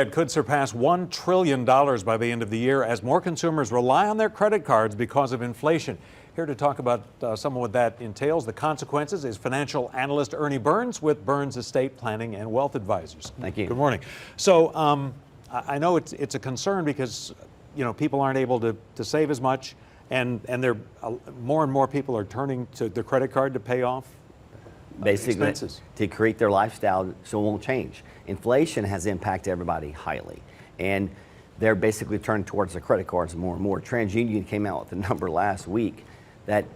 It could surpass $1 trillion by the end of the year as more consumers rely on their credit cards because of inflation. Here to talk about some of what that entails, the consequences, is financial analyst Ernie Burns with Burns Estate Planning and Wealth Advisors. Thank you. Good morning. So I know it's a concern because people aren't able to save as much, and more and more people are turning to the credit card to pay off basically expenses, to create their lifestyle so it won't change. Inflation has impacted everybody highly, and they're basically turning towards the credit cards more and more. TransUnion came out with a number last week that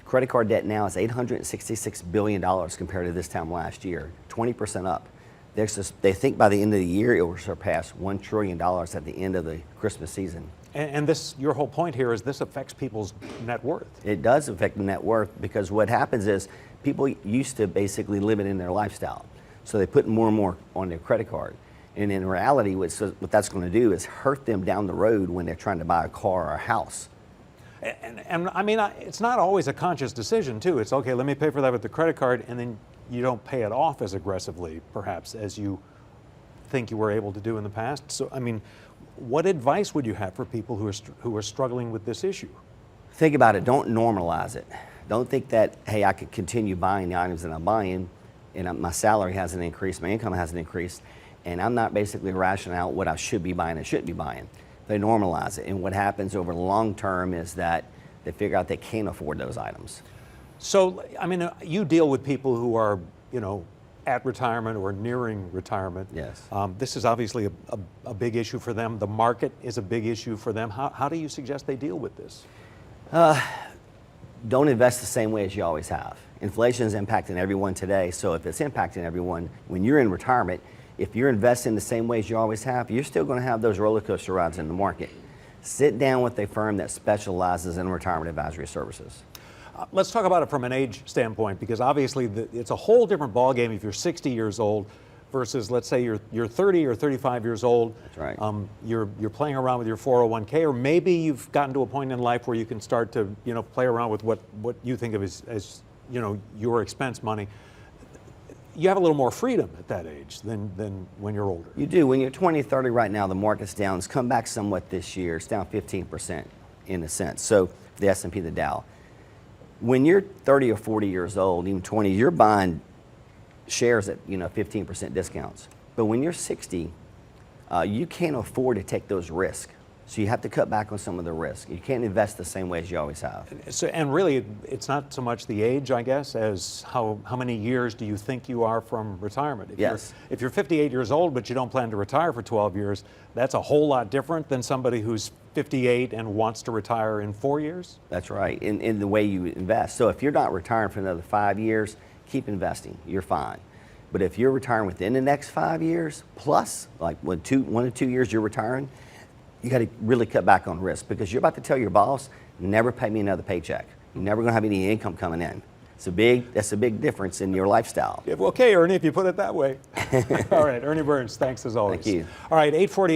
credit card debt now is $866 billion compared to this time last year, 20% up. They think by the end of the year it will surpass $1 trillion at the end of the Christmas season. And this, your whole point here is this affects people's net worth. It does affect the net worth because what happens is people used to basically live it in their lifestyle. So they put more and more on their credit card. And in reality, what that's going to do is hurt them down the road when they're trying to buy a car or a house. And I mean, it's not always a conscious decision, too. It's, okay, let me pay for that with the credit card, and then you don't pay it off as aggressively, perhaps, as you think you were able to do in the past. So, I mean, what advice would you have for people who are struggling with this issue? Think about it. Don't normalize it. Don't think that, hey, I could continue buying the items that I'm buying, and my salary hasn't increased, my income hasn't increased, and I'm not basically rationing out what I should be buying and shouldn't be buying. They normalize it, and what happens over the long term is that they figure out they can't afford those items. So, I mean, you deal with people who are, at retirement or nearing retirement. Yes. This is obviously a big issue for them. The market is a big issue for them. How do you suggest they deal with this? Don't invest the same way as you always have. Inflation is impacting everyone today, so if it's impacting everyone, when you're in retirement, if you're investing the same way as you always have, you're still going to have those roller coaster rides in the market. Sit down with a firm that specializes in retirement advisory services. Let's talk about it from an age standpoint, because obviously it's a whole different ballgame if you're 60 years old versus, let's say, you're 30 or 35 years old. That's right. You're playing around with your 401k, or maybe you've gotten to a point in life where you can start to play around with what you think of as your expense money. You have a little more freedom at that age than when you're older. You do. When you're 20, 30 right now, the market's down. It's come back somewhat this year. It's down 15% in a sense. So the S&P, the Dow. When you're 30 or 40 years old, even 20, you're buying shares at 15% discounts. But when you're 60, you can't afford to take those risks. So you have to cut back on some of the risk. You can't invest the same way as you always have. So, and really, it's not so much the age, I guess, as how many years do you think you are from retirement? If you're 58 years old, but you don't plan to retire for 12 years, that's a whole lot different than somebody who's 58 and wants to retire in 4 years? That's right, in the way you invest. So if you're not retiring for another 5 years, keep investing. You're fine. But if you're retiring within the next 5 years, plus, like 1 to 2 years you're retiring, you got to really cut back on risk, because you're about to tell your boss, never pay me another paycheck. You're never going to have any income coming in. That's a big difference in your lifestyle. Okay, Ernie, if you put it that way. All right, Ernie Burns, thanks as always. Thank you. All right, 8:48.